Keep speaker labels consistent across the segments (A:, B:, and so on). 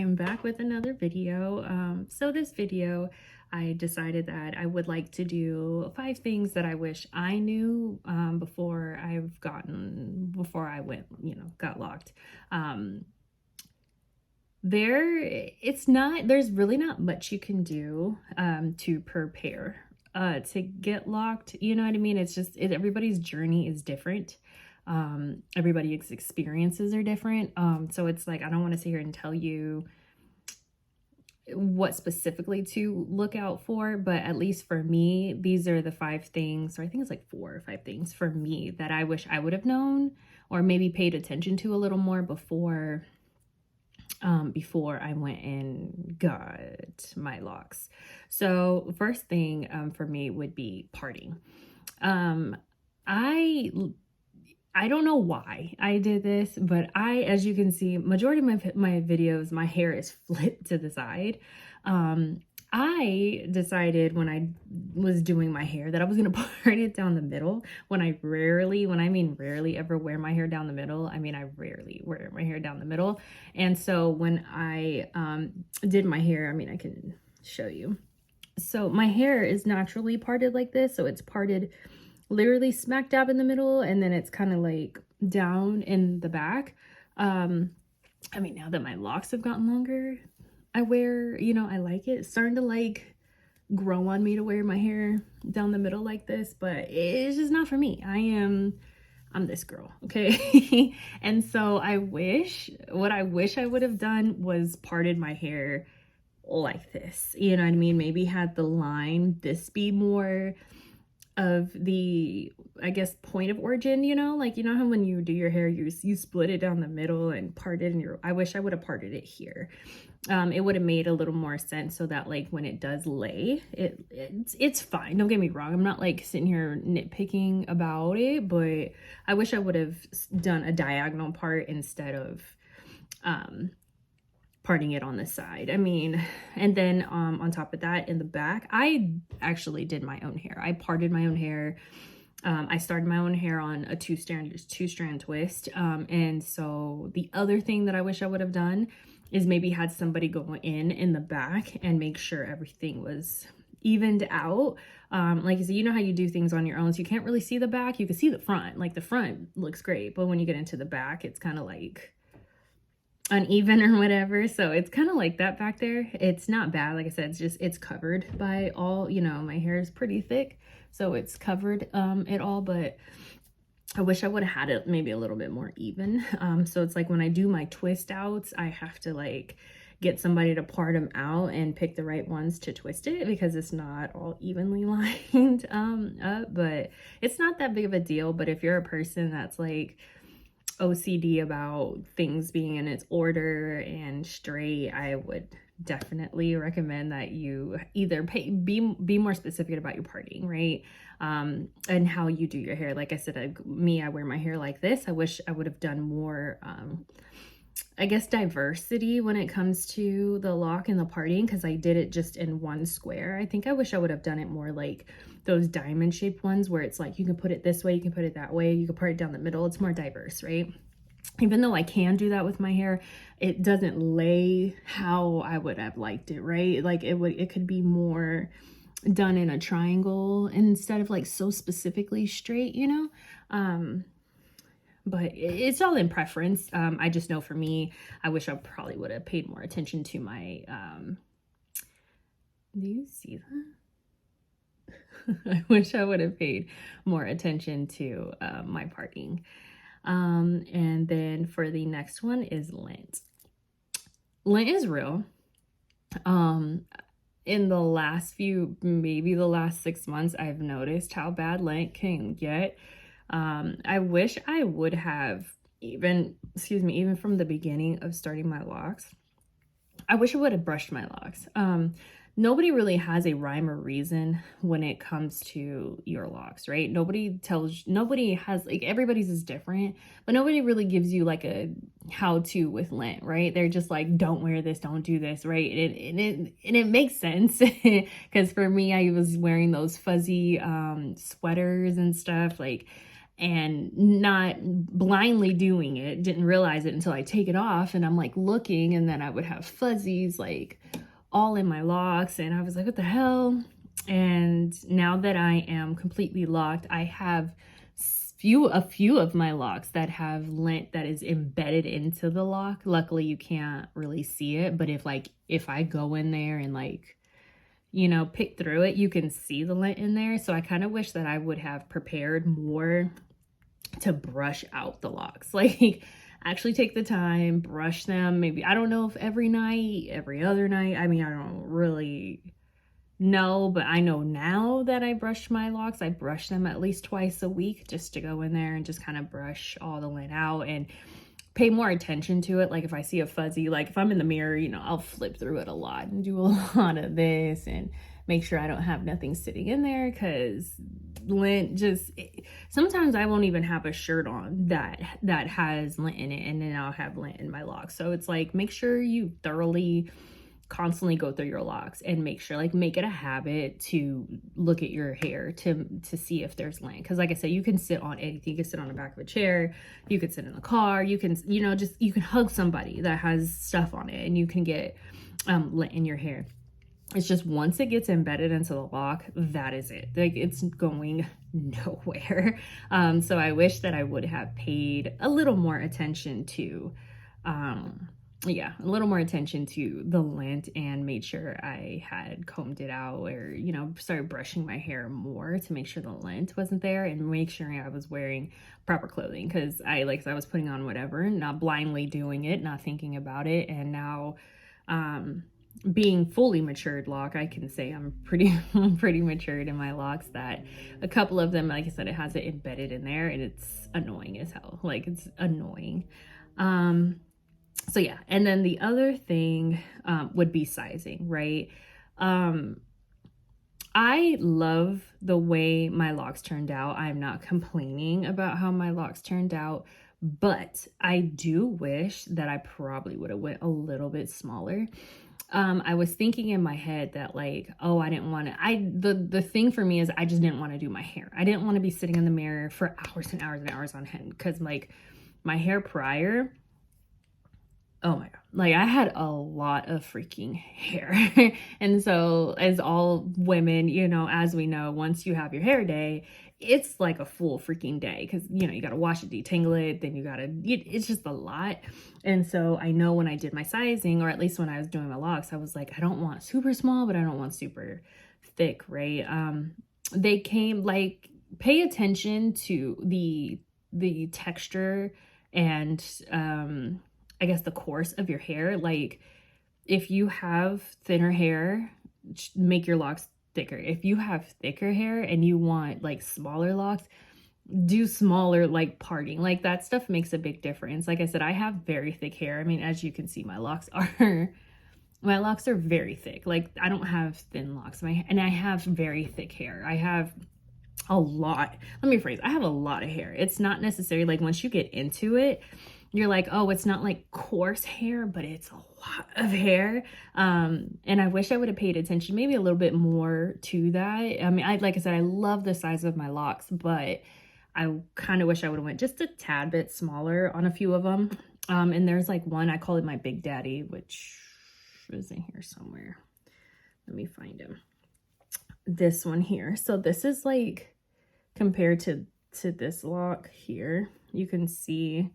A: am back with another video. So this video, I decided that I would like to do 5 things that I wish I knew before I went, got locked. There's really not much you can do to prepare to get locked. You know what I mean? Everybody's journey is different. Everybody's experiences are different. So it's like, I don't want to sit here and tell you what specifically to look out for, but at least for me, these are the 5 things, or I think it's like 4 or 5 things for me that I wish I would have known or maybe paid attention to a little more before I went and got my locks. So first thing for me would be parting. I don't know why I did this, but as you can see, majority of my videos, my hair is flipped to the side. I decided when I was doing my hair that I was going to part it down the middle when I mean rarely ever wear my hair down the middle. I mean, I rarely wear my hair down the middle. And so when I did my hair, I mean, I can show you. So my hair is naturally parted like this. So it's parted literally smack dab in the middle, and then it's kind of like down in the back. I mean, now that my locks have gotten longer, I like it. It's starting to like grow on me to wear my hair down the middle like this, but it's just not for me. I'm this girl, okay? And so what I wish I would have done was parted my hair like this. You know what I mean? Maybe had the line, this be more of the, I guess, point of origin, like, how when you do your hair, you split it down the middle and part it, and I wish I would have parted it here. It would have made a little more sense, so that like when it does lay, it's fine. Don't get me wrong. I'm not like sitting here nitpicking about it, but I wish I would have done a diagonal part instead of parting it on the side. I mean, and then on top of that, in the back, I actually did my own hair. I parted my own hair. I started my own hair on a two-strand twist. And so the other thing that I wish I would have done is maybe had somebody go in the back and make sure everything was evened out. Like I said, you know how you do things on your own, so you can't really see the back. You can see the front. Like the front looks great, but when you get into the back, it's kind of like uneven or whatever. So it's kind of like that back there. It's not bad. Like I said, it's covered by all, my hair is pretty thick, so it's covered it all, but I wish I would have had it maybe a little bit more even. So it's like when I do my twist outs, I have to like get somebody to part them out and pick the right ones to twist it, because it's not all evenly lined up. But it's not that big of a deal. But if you're a person that's like OCD about things being in its order and straight, I would definitely recommend that you either be more specific about your parting, right? And how you do your hair. Like I said, I wear my hair like this. I wish I would have done more I guess diversity when it comes to the lock and the parting, because I did it just in one square. I think I wish I would have done it more like those diamond shaped ones where it's like you can put it this way, you can put it that way, you can part it down the middle. It's more diverse, right? Even though I can do that with my hair, it doesn't lay how I would have liked it, right? Like it could be more done in a triangle instead of like so specifically straight, but it's all in preference. I just know for me, I wish I probably would have paid more attention to my, do you see that? I wish I would have paid more attention to my parting. And then for the next one is lint. Lint is real. In the last maybe the last 6 months, I've noticed how bad lint can get. I wish I would have even from the beginning of starting my locks, I wish I would have brushed my locks. Nobody really has a rhyme or reason when it comes to your locks, right? Nobody has, like, everybody's is different, but nobody really gives you like a how-to with lint, right? They're just like, don't wear this, don't do this, right? And it makes sense, because for me, I was wearing those fuzzy sweaters and stuff, like, and not blindly doing it. Didn't realize it until I take it off and I'm like looking, and then I would have fuzzies like all in my locks, and I was like, what the hell? And now that I am completely locked, I have a few of my locks that have lint that is embedded into the lock. Luckily you can't really see it, but if I go in there and like, you know, pick through it, you can see the lint in there. So I kind of wish that I would have prepared more to brush out the locks. Like actually take the time, brush them. Maybe, I don't know if every night, every other night. I mean, I don't really know, but I know now that I brush my locks, I brush them at least twice a week, just to go in there and just kind of brush all the lint out and pay more attention to it. Like if I see a fuzzy, like if I'm in the mirror, you know, I'll flip through it a lot and do a lot of this and make sure I don't have nothing sitting in there, because lint just, sometimes I won't even have a shirt on that has lint in it, and then I'll have lint in my locks. So it's like, make sure you thoroughly constantly go through your locks and make sure, like, make it a habit to look at your hair to see if there's lint. Because like I said, you can sit on anything. You can sit on the back of a chair, you could sit in the car, you can, you know, just, you can hug somebody that has stuff on it and you can get lint in your hair. It's just once it gets embedded into the lock, that is it. Like, it's going nowhere. So I wish that I would have paid a little more attention to a little more attention to the lint, and made sure I had combed it out, or, you know, started brushing my hair more to make sure the lint wasn't there, and make sure I was wearing proper clothing. Because I was putting on whatever, not blindly doing it, not thinking about it. And now being fully matured lock, I can say I'm pretty matured in my locks, that a couple of them, like I said, it has it embedded in there, and it's annoying as hell. Like, it's annoying. So yeah, and then the other thing would be sizing, right? I love the way my locks turned out. I'm not complaining about how my locks turned out, but I do wish that I probably would have went a little bit smaller. I was thinking in my head that, like, oh, I didn't want to, the thing for me is I just didn't want to do my hair. I didn't want to be sitting in the mirror for hours and hours and hours on end, because like my hair prior, oh my God, like I had a lot of freaking hair. And so, as all women, you know, as we know, once you have your hair day, it's like a full freaking day, because, you know, you got to wash it, detangle it, then you got to, it's just a lot. And so I know when I did my sizing, or at least when I was doing my locks, I was like, I don't want super small, but I don't want super thick, right? They came, like, pay attention to the texture and I guess the course of your hair. Like, if you have thinner hair, make your locks thicker. If you have thicker hair and you want like smaller locks, do smaller, like parting. Like, that stuff makes a big difference. Like I said, I have very thick hair. I mean, as you can see, my locks are very thick. Like, I don't have thin locks. And I have very thick hair. I have a lot. Let me phrase. I have a lot of hair. It's not necessarily like, once you get into it, you're like, oh, it's not like coarse hair, but it's a lot of hair. And I wish I would have paid attention maybe a little bit more to that. I mean, like I said, I love the size of my locks, but I kind of wish I would have went just a tad bit smaller on a few of them. And there's like one, I call it my Big Daddy, which is in here somewhere. Let me find him. This one here. So this is like, compared to this lock here, you can see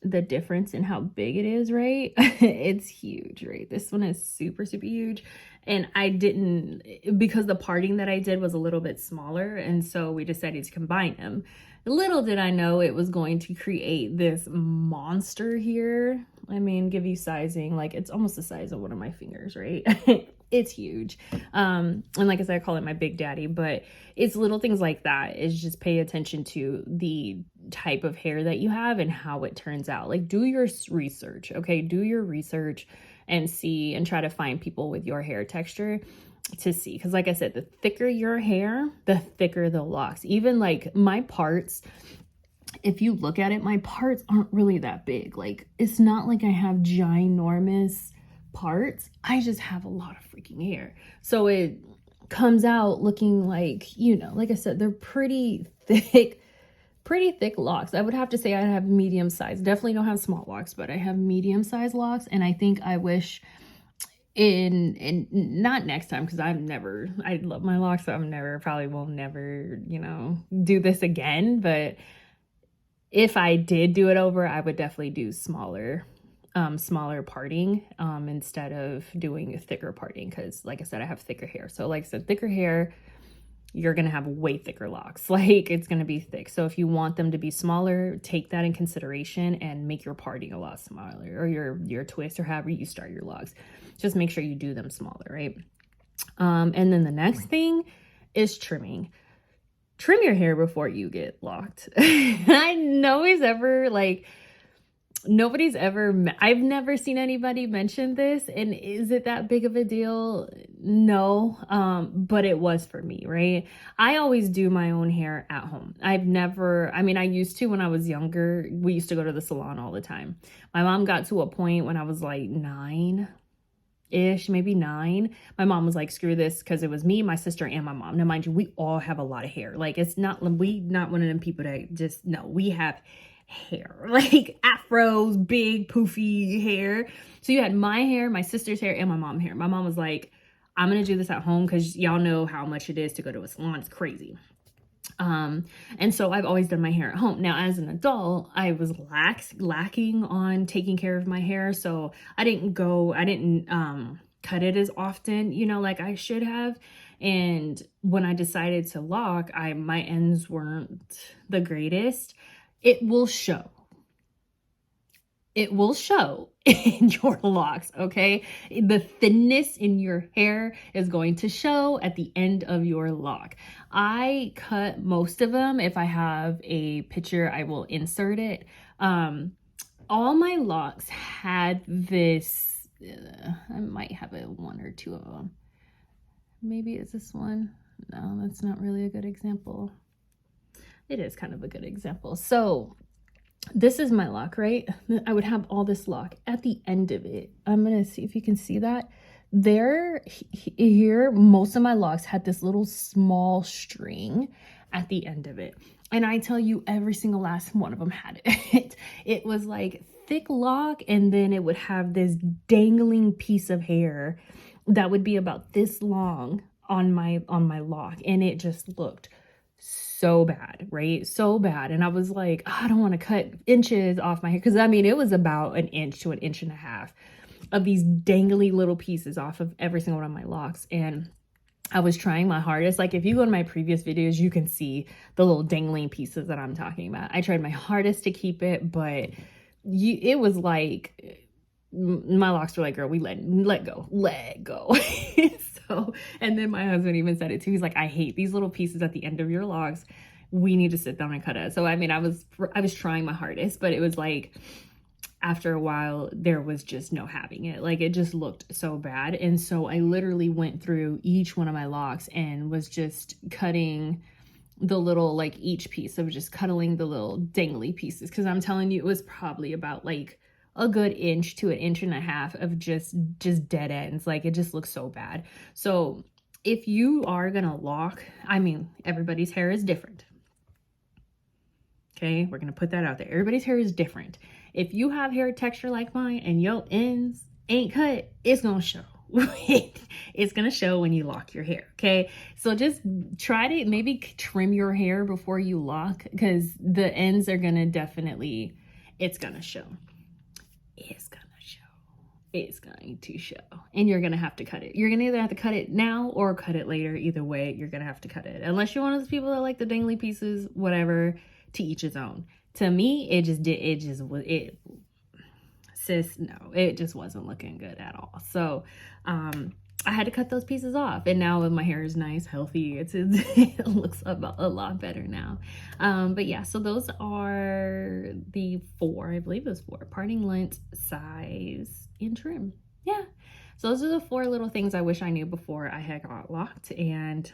A: the difference in how big it is, right? It's huge, right? This one is super huge. And I didn't, because the parting that I did was a little bit smaller, and so we decided to combine them. Little did I know it was going to create this monster here. I mean, give you sizing, like, it's almost the size of one of my fingers, right? It's huge. And like I said, I call it my Big Daddy, but it's little things like that. Is just pay attention to the type of hair that you have and how it turns out. Like, do your research, okay? Do your research and see, and try to find people with your hair texture to see. Because like I said, the thicker your hair, the thicker the locks. Even like my parts, if you look at it, my parts aren't really that big. Like, it's not like I have ginormous parts. I just have a lot of freaking hair. So it comes out looking like, you know, like I said, they're pretty thick pretty thick locks. I would have to say I have medium size. Definitely don't have small locks, but I have medium size locks. And I think I wish in not next time, because I love my locks, so probably will never, you know, do this again. But if I did do it over, I would definitely do smaller parting instead of doing a thicker parting, because like I said, I have thicker hair. So like I said, thicker hair, you're gonna have way thicker locks. Like, it's gonna be thick. So if you want them to be smaller, take that in consideration and make your parting a lot smaller, or your twist, or however you start your locks. Just make sure you do them smaller, right? And then the next thing is trimming. Trim your hair before you get locked. I've never seen anybody mention this, and is it that big of a deal? No. But it was for me, right? I always do my own hair at home. I used to when I was younger. We used to go to the salon all the time. My mom got to a point when I was like 9-ish, maybe 9. My mom was like, screw this, because it was me, my sister, and my mom. Now, mind you, we all have a lot of hair. Like, it's not, we not one of them people that just, no, we have hair, like afros, big poofy hair. So you had my hair, my sister's hair, and my mom's hair. My mom was like, I'm gonna do this at home, because y'all know how much it is to go to a salon. It's crazy. And so I've always done my hair at home. Now, as an adult, I was lacking on taking care of my hair. So I didn't cut it as often, you know, like I should have. And when I decided to lock, my ends weren't the greatest. It will show. It will show in your locks, okay? The thinness in your hair is going to show at the end of your lock. I cut most of them. If I have a picture, I will insert it. All my locks had this, I might have one or two of them. Maybe it's this one. No, that's not really a good example. It is kind of a good example. So this is my lock, right? I would have all this lock at the end of it. I'm going to see if you can see that. Here, most of my locks had this little small string at the end of it. And I tell you, every single last one of them had it. It was like thick lock, and then it would have this dangling piece of hair that would be about this long on my lock. And it just looked so bad, right? So bad. And I was like, oh, I don't want to cut inches off my hair. Because I mean, it was about 1 inch to 1.5 inches of these dangly little pieces off of every single one of my locks. And I was trying my hardest. Like, if you go to my previous videos, you can see the little dangling pieces that I'm talking about. I tried my hardest to keep it, but it was like, my locks were like, girl, we let go. So, and then my husband even said it too. He's like, I hate these little pieces at the end of your locks. We need to sit down and cut it. So, I mean, I was trying my hardest, but it was like, after a while, there was just no having it. Like, it just looked so bad. And so I literally went through each one of my locks and was just cutting the little, like, each piece of just cuddling the little dangly pieces. Cause I'm telling you, it was probably about like a good 1 inch to 1.5 inches of just dead ends. Like, it just looks so bad. So if you are gonna lock, I mean, everybody's hair is different. Okay, we're gonna put that out there. Everybody's hair is different. If you have hair texture like mine and your ends ain't cut, it's gonna show. It's gonna show when you lock your hair, okay? So just try to maybe trim your hair before you lock, because the ends are gonna definitely, it's gonna show. It's gonna show. It's going to show. And you're gonna have to cut it. You're gonna either have to cut it now or cut it later. Either way, you're gonna have to cut it. Unless you're one of those people that like the dangly pieces, whatever, to each his own. To me, it just wasn't looking good at all. So I had to cut those pieces off, and now my hair is nice, healthy. It looks a lot better now. But yeah, so those are the 4, I believe it was 4: parting, lint, size, and trim. Yeah, so those are the 4 little things I wish I knew before I had got locked. And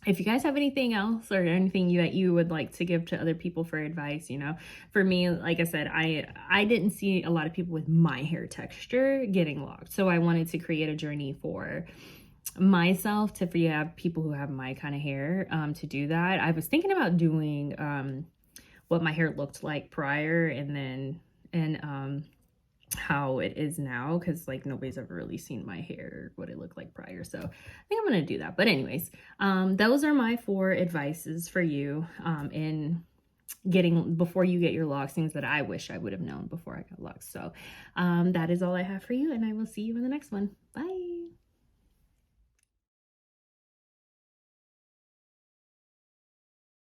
A: if you guys have anything else or anything that you would like to give to other people for advice, you know, for me, like I said, I didn't see a lot of people with my hair texture getting locked. So I wanted to create a journey for myself to have people who have my kind of hair to do that. I was thinking about doing what my hair looked like prior and how it is now, because like nobody's ever really seen my hair, what it looked like prior. So I think I'm gonna do that. But anyways, those are my 4 advices for you in getting, before you get your locks, things that I wish I would have known before I got locks. So that is all I have for you, and I will see you in the next one. Bye.